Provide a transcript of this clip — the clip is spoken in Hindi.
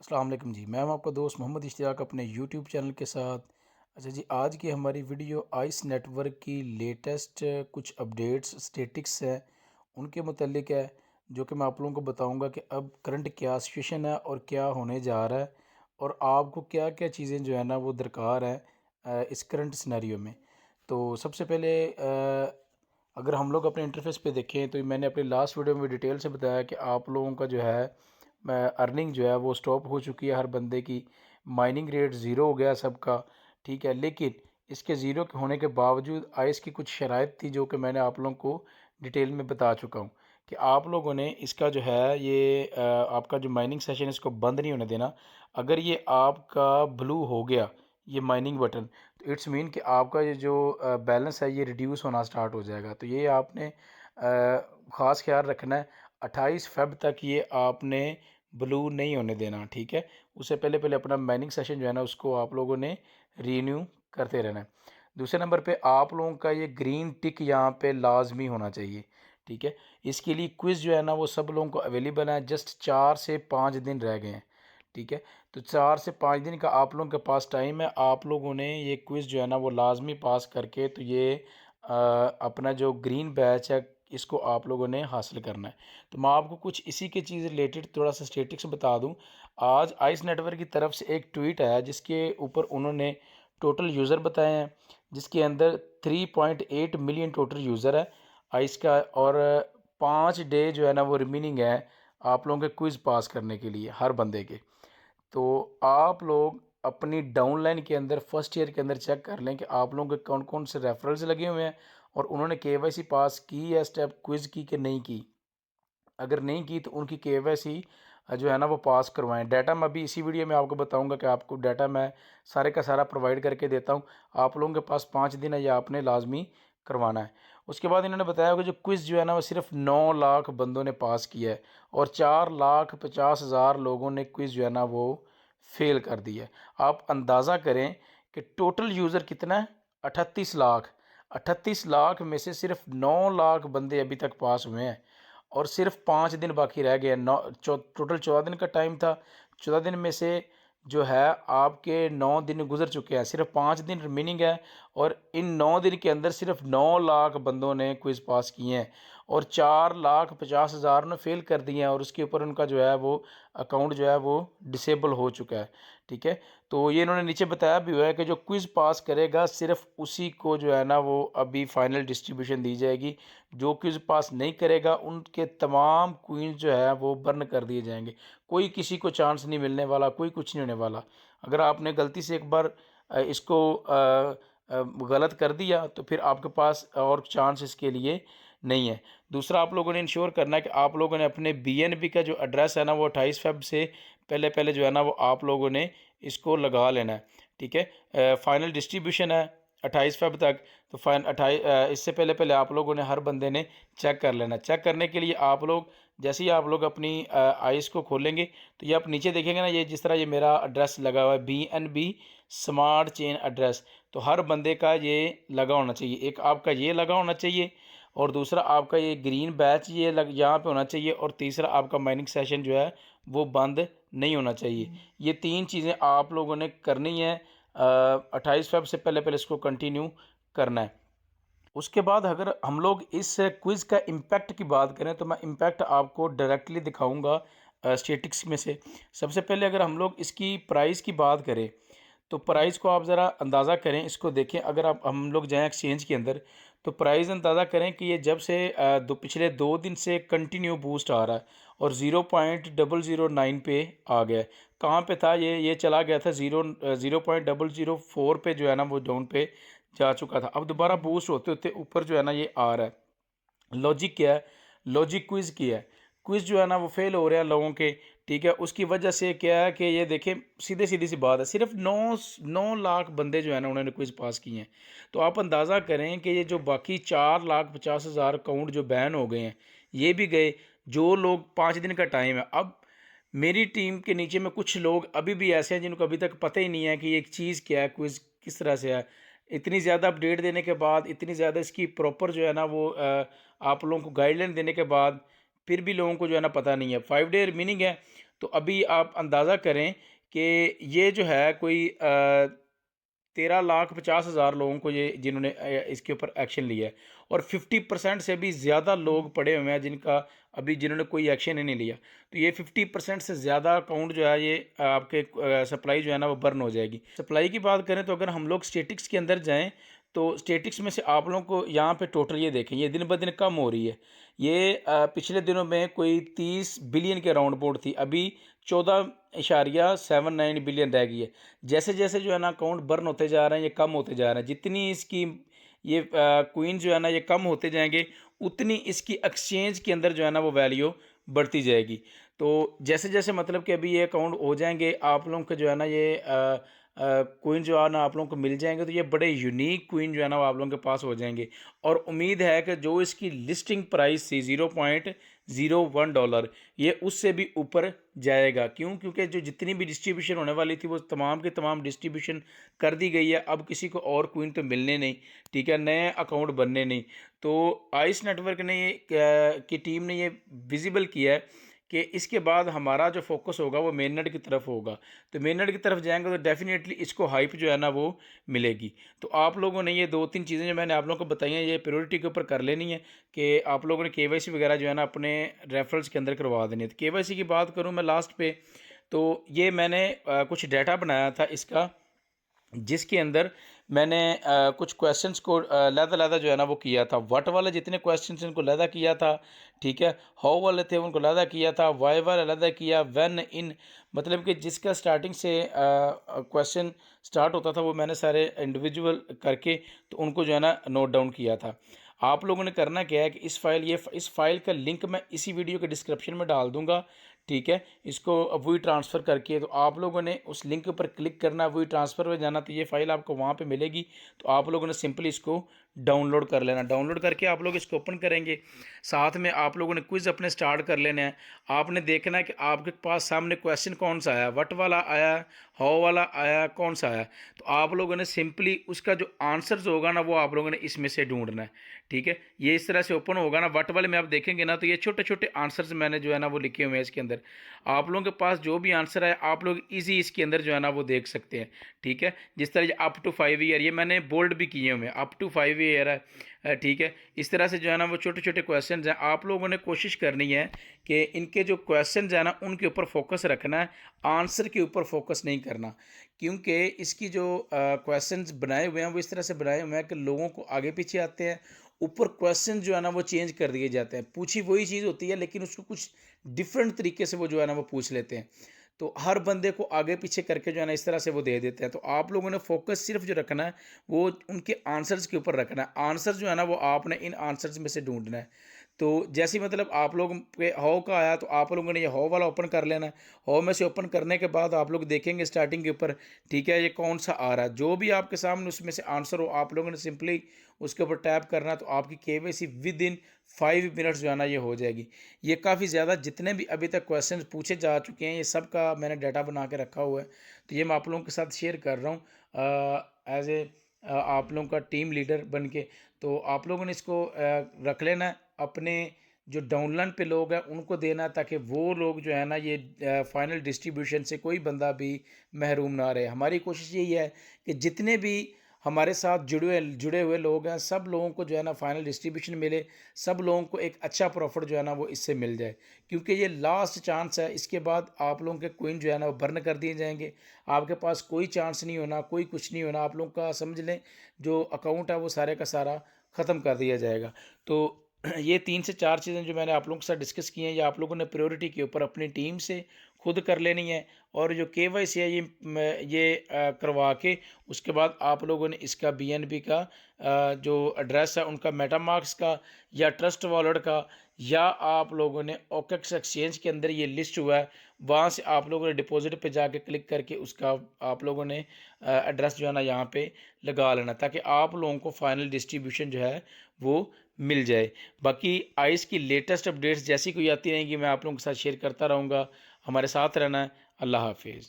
अस्सलाम वालेकुम जी। मैं हूं आपका दोस्त मोहम्मद इश्तियाक अपने यूट्यूब चैनल के साथ। अच्छा जी, आज की हमारी वीडियो आइस नेटवर्क की लेटेस्ट कुछ अपडेट्स स्टेटिक्स हैं उनके मुतल्लिक है, जो कि मैं आप लोगों को बताऊंगा कि अब करंट क्या सिचुएशन है और क्या होने जा रहा है और आपको क्या क्या चीज़ें जो है ना वो दरकार है इस करंट सिनेरियो में। तो सबसे पहले अगर हम लोग अपने इंटरफेस पे देखें तो मैंने अपनी लास्ट वीडियो में डिटेल से बताया कि आप लोगों का जो है अर्निंग जो है वो स्टॉप हो चुकी है हर बंदे की। माइनिंग रेट ज़ीरो हो गया सबका, ठीक है। लेकिन इसके ज़ीरो होने के बावजूद आइस की कुछ शराइत थी जो कि मैंने आप लोगों को डिटेल में बता चुका हूँ कि आप लोगों ने इसका जो है ये आपका जो माइनिंग सेशन है इसको बंद नहीं होने देना। अगर ये आपका ब्लू हो गया ये माइनिंग बटन, तो इट्स मीन कि आपका ये जो बैलेंस है ये रिड्यूस होना स्टार्ट हो जाएगा। तो ये आपने ख़ास ख्याल रखना है। 28 फ़ेब तक ये आपने ब्लू नहीं होने देना, ठीक है। उससे पहले पहले अपना माइनिंग सेशन जो है ना उसको आप लोगों ने रीन्यू करते रहना है। दूसरे नंबर पे आप लोगों का ये ग्रीन टिक यहाँ पे लाजमी होना चाहिए, ठीक है। इसके लिए क्विज़ जो है ना वो सब लोगों को अवेलेबल है। जस्ट 4 से 5 दिन रह गए हैं, ठीक है। तो 4 से 5 दिन का आप लोगों के पास टाइम है। आप लोगों ने ये क्विज़ जो है ना वो लाजमी पास करके तो ये अपना जो ग्रीन बैच है इसको आप लोगों ने हासिल करना है। तो मैं आपको कुछ इसी के चीज़ रिलेटेड थोड़ा सा स्टेटिक्स बता दूं। आज आइस नेटवर्क की तरफ से एक ट्वीट आया जिसके ऊपर उन्होंने टोटल यूज़र बताए हैं, जिसके अंदर 3.8 मिलियन टोटल यूज़र है आइस का। और 5 डे जो है ना वो रिमेनिंग है आप लोगों के क्विज़ पास करने के लिए हर बंदे के। तो आप लोग अपनी डाउनलाइन के अंदर फर्स्ट ईयर के अंदर चेक कर लें कि आप लोगों के कौन कौन से रेफरल्स लगे हुए हैं और उन्होंने केवाईसी पास की या स्टेप क्विज़ की कि नहीं की। अगर नहीं की तो उनकी केवाईसी जो है ना वो पास करवाएं। डाटा मैं अभी इसी वीडियो में आपको बताऊंगा कि आपको डाटा मैं सारे का सारा प्रोवाइड करके देता हूं। आप लोगों के पास 5 दिन है, या आपने लाजमी करवाना है। उसके बाद इन्होंने बताया कि जो क्विज़ जो है ना वो सिर्फ 9 लाख बंदों ने पास किया है और 4,50,000 लोगों ने क्विज़ जो है ना वो फेल कर दिया है। आप अंदाज़ा करें कि टोटल यूज़र कितना है, 38 लाख। 38 लाख में से सिर्फ 9 लाख बंदे अभी तक पास हुए हैं और सिर्फ 5 दिन बाकी रह गए। टोटल 14 दिन का टाइम था। 14 दिन में से जो है आपके 9 दिन गुजर चुके हैं, सिर्फ 5 दिन रिमेनिंग है। और इन 9 दिन के अंदर सिर्फ 9 लाख बंदों ने क्विज़ पास किए हैं और 4,50,000 ने फेल कर दिए हैं और उसके ऊपर उनका जो है वो अकाउंट जो है वो डिसेबल हो चुका है, ठीक है। तो ये इन्होंने नीचे बताया भी हुआ है कि जो क्विज़ पास करेगा सिर्फ उसी को जो है ना वो अभी फाइनल डिस्ट्रीब्यूशन दी जाएगी। जो क्विज़ पास नहीं करेगा उनके तमाम क्वींस जो है वो बर्न कर दिए जाएंगे। कोई किसी को चांस नहीं मिलने वाला, कोई कुछ नहीं होने वाला। अगर आपने गलती से एक बार इसको गलत कर दिया तो फिर आपके पास और चांस इसके लिए नहीं है। दूसरा, आप लोगों ने इंश्योर करना है कि आप लोगों ने अपने बीएनबी का जो एड्रेस है ना वो 28 फ़ेब से पहले पहले जो है ना वो आप लोगों ने इसको लगा लेना है, ठीक है। फाइनल डिस्ट्रीब्यूशन है 28 फ़ेब तक। तो इससे पहले पहले आप लोगों ने हर बंदे ने चेक कर लेना। चेक करने के लिए आप लोग जैसे ही आप लोग अपनी आइस को खोलेंगे तो ये आप नीचे देखेंगे ना, ये जिस तरह ये मेरा एड्रेस लगा हुआ है बीएनबी स्मार्ट चेन एड्रेस, तो हर बंदे का ये लगा होना चाहिए। एक आपका ये लगा होना चाहिए और दूसरा आपका ये ग्रीन बैच ये यहाँ पे होना चाहिए और तीसरा आपका माइनिंग सेशन जो है वो बंद नहीं होना चाहिए। ये 3 चीज़ें आप लोगों ने करनी है। 28 फ़ेब से पहले पहले इसको कंटिन्यू करना है। उसके बाद अगर हम लोग इस क्विज़ का इम्पैक्ट की बात करें तो मैं इम्पैक्ट आपको डायरेक्टली दिखाऊंगा स्टेटिक्स में से। सबसे पहले अगर हम लोग इसकी प्राइस की बात करें तो प्राइस को आप ज़रा अंदाज़ा करें, इसको देखें। अगर आप हम लोग जाएं एक्सचेंज के अंदर तो प्राइस अंदाज़ा करें कि ये जब से पिछले 2 दिन से कंटिन्यू बूस्ट आ रहा है और 0.009 पे आ गया है। कहाँ पे था ये चला गया था 0.004 पे जो है ना वो डाउन पे जा चुका था। अब दोबारा बूस्ट होते होते ऊपर जो है ना ये आ रहा है। लॉजिक क्या है, लॉजिक क्विज़ की है। क्विज़ जो है ना वो फेल हो रहे हैं लोगों के, ठीक है। उसकी वजह से क्या है कि ये देखें सीधे सीधी सी बात है, सिर्फ 9 लाख बंदे जो है ना उन्होंने क्विज़ पास किए हैं। तो आप अंदाज़ा करें कि ये जो बाकी 4,50,000 अकाउंट जो बैन हो गए हैं ये भी गए। जो लोग 5 दिन का टाइम है। अब मेरी टीम के नीचे में कुछ लोग अभी भी ऐसे हैं जिनको अभी तक पता ही नहीं है कि ये एक चीज़ क्या है, क्विज़ किस तरह से है। इतनी ज़्यादा अपडेट देने के बाद, इतनी ज़्यादा इसकी प्रॉपर जो है ना वो आप लोगों को गाइडलाइन देने के बाद फिर भी लोगों को जो है ना पता नहीं है। 5 डे रिमेनिंग है तो अभी आप अंदाज़ा करें कि ये जो है कोई 13,50,000 लोगों को ये जिन्होंने इसके ऊपर एक्शन लिया है, और 50% से भी ज़्यादा लोग पड़े हुए हैं जिनका अभी जिन्होंने कोई एक्शन ही नहीं लिया। तो ये 50% से ज़्यादा अकाउंट जो है ये आपके सप्लाई जो है ना वो बर्न हो जाएगी। सप्लाई की बात करें तो अगर हम लोग स्टेटिक्स के अंदर जाएं तो स्टेटिक्स में से आप लोगों को यहाँ पे टोटल ये देखें, ये दिन ब दिन कम हो रही है। ये पिछले दिनों में कोई 30 बिलियन के राउंड अबाउट थी, अभी 14.79 बिलियन रह गई है। जैसे जैसे जो है ना अकाउंट बर्न होते जा रहे हैं, ये कम होते जा रहे हैं। जितनी इसकी ये क्वीन जो है ना ये कम होते जाएंगे, उतनी इसकी एक्सचेंज के अंदर जो है ना वो वैल्यू बढ़ती जाएगी। तो जैसे जैसे मतलब कि अभी ये अकाउंट हो जाएंगे आप लोगों के जो है ना ये क्वीन जो है ना आप लोगों को मिल जाएंगे, तो ये बड़े यूनिक क्वीन जो है ना वो आप लोगों के पास हो जाएंगे। और उम्मीद है कि जो इसकी लिस्टिंग प्राइस थी $0.01, ये उससे भी ऊपर जाएगा। क्यों? क्योंकि जो जितनी भी डिस्ट्रीब्यूशन होने वाली थी वो तमाम की तमाम डिस्ट्रीब्यूशन कर दी गई है। अब किसी को और क्वीन तो मिलने नहीं, ठीक है, नए अकाउंट बनने नहीं। तो आइस नेटवर्क ने ये की टीम ने ये विजिबल किया है कि इसके बाद हमारा जो फोकस होगा वो मेन नेट की तरफ होगा। तो मेन नेट की तरफ जाएंगे तो डेफिनेटली इसको हाइप जो है ना वो मिलेगी। तो आप लोगों ने ये 2-3 चीज़ें जो मैंने आप लोगों को बताई हैं ये प्रायोरिटी के ऊपर कर लेनी है कि आप लोगों ने केवाईसी वगैरह जो है ना अपने रेफरल्स के अंदर करवा देनी है। तो केवाईसी की बात करूँ मैं लास्ट पे, तो ये मैंने कुछ डाटा बनाया था इसका, जिसके अंदर मैंने कुछ क्वेश्चंस को लहदा-लहदा जो है ना वो किया था। व्हाट वाले जितने क्वेश्चंस उनको लहदा किया था, ठीक है। हाउ वाले थे उनको लहदा किया था। व्हाई वाला लहदा किया। व्हेन, इन, मतलब कि जिसका स्टार्टिंग से क्वेश्चन स्टार्ट होता था वो मैंने सारे इंडिविजुअल करके तो उनको जो है ना नोट डाउन किया था। आप लोगों ने करना क्या है कि इस फाइल का लिंक मैं इसी वीडियो के डिस्क्रिप्शन में डाल दूँगा, ठीक है। इसको अब वही ट्रांसफ़र करके तो आप लोगों ने उस लिंक पर क्लिक करना, वही ट्रांसफ़र में जाना, तो ये फ़ाइल आपको वहाँ पे मिलेगी। तो आप लोगों ने सिंपली इसको डाउनलोड कर लेना। डाउनलोड करके आप लोग इसको ओपन करेंगे, साथ में आप लोगों ने क्विज़ अपने स्टार्ट कर लेना है। आपने देखना है कि आपके पास सामने क्वेश्चन कौन सा आया, व्हाट वाला आया, हाउ वाला आया, कौन सा आया। तो आप लोगों ने सिंपली उसका जो आंसर्स होगा ना वो आप लोगों ने इसमें से ढूंढना है, ठीक है। ये इस तरह से ओपन होगा ना, व्हाट वाले में आप देखेंगे ना तो ये छोटे छोटे आंसर्स मैंने जो है ना वो लिखे हुए हैं इसके अंदर। आप लोगों के पास जो भी आंसर है आप लोग ईजी इसके अंदर जो है ना वो देख सकते हैं, ठीक है। जिस तरह अप टू 5 ईयर, ये मैंने बोल्ड भी किए हुए हैं, अप टू 5 ईयर है, ठीक है। इस तरह से जो है ना वो छोटे छोटे क्वेश्चन हैं। आप लोगों ने कोशिश करनी है कि इनके जो क्वेश्चन है ना उनके ऊपर फोकस रखना है, आंसर के ऊपर फोकस नहीं करना। क्योंकि इसकी जो क्वेश्चंस बनाए हुए हैं वो इस तरह से बनाए हुए हैं कि लोगों को आगे पीछे आते हैं, ऊपर क्वेश्चन जो है ना वो चेंज कर दिए जाते हैं। पूछी वही चीज़ होती है लेकिन उसको कुछ डिफरेंट तरीके से वो जो है ना वो पूछ लेते हैं। तो हर बंदे को आगे पीछे करके जो है ना इस तरह से वो दे देते हैं। तो आप लोगों ने फोकस सिर्फ जो रखना है वो उनके आंसर्स के ऊपर रखना है। आंसर जो है ना वो आपने इन आंसर्स में से ढूंढना है। तो जैसे ही मतलब आप लोग के हाउ का आया तो आप लोगों ने ये हाउ वाला ओपन कर लेना है। हाउ में से ओपन करने के बाद आप लोग देखेंगे स्टार्टिंग के ऊपर, ठीक है, ये कौन सा आ रहा है। जो भी आपके सामने उसमें से आंसर हो आप लोगों ने सिंपली उसके ऊपर टैप करना है, तो आपकी केवाईसी विद इन 5 मिनट्स जो है ना ये हो जाएगी। ये काफ़ी ज़्यादा जितने भी अभी तक क्वेश्चन पूछे जा चुके हैं ये सब का मैंने डाटा बना के रखा हुआ है। तो ये मैं आप लोगों के साथ शेयर कर रहा हूँ एज ए आप लोगों का टीम लीडर बन के। तो आप लोगों ने इसको रख लेना है, अपने जो डाउनलोड पे लोग हैं उनको देना, ताकि वो लोग जो है ना ये फाइनल डिस्ट्रीब्यूशन से कोई बंदा भी महरूम ना रहे। हमारी कोशिश यही है कि जितने भी हमारे साथ जुड़े हुए लोग हैं सब लोगों को जो है ना फाइनल डिस्ट्रीब्यूशन मिले, सब लोगों को एक अच्छा प्रॉफिट जो है ना वो इससे मिल जाए। क्योंकि ये लास्ट चांस है, इसके बाद आप लोगों के क्वीन जो है ना वो बर्न कर दिए जाएंगे। आपके पास कोई चांस नहीं होना, कोई कुछ नहीं होना। आप लोगों का समझ लें जो अकाउंट है वो सारे का सारा ख़त्म कर दिया जाएगा। तो ये 3 से 4 चीज़ें जो मैंने आप लोगों के साथ डिस्कस की हैं ये आप लोगों ने प्रायोरिटी के ऊपर अपनी टीम से खुद कर लेनी है। और जो केवाईसी है ये करवा के उसके बाद आप लोगों ने इसका बीएनबी का जो एड्रेस है उनका मेटामार्क्स का या ट्रस्ट वॉलेट का, या आप लोगों ने ओकेक्स एक्सचेंज के अंदर ये लिस्ट हुआ है वहाँ से आप लोगों ने डिपॉजिट पे जाके क्लिक करके उसका आप लोगों ने एड्रेस जो है ना यहाँ पे लगा लेना, ताकि आप लोगों को फाइनल डिस्ट्रीब्यूशन जो है वो मिल जाए। बाकी आइस की लेटेस्ट अपडेट्स जैसी कोई आती रहेंगी मैं आप लोगों के साथ शेयर करता रहूँगा। हमारे साथ रहना है। अल्लाह हाफिज़।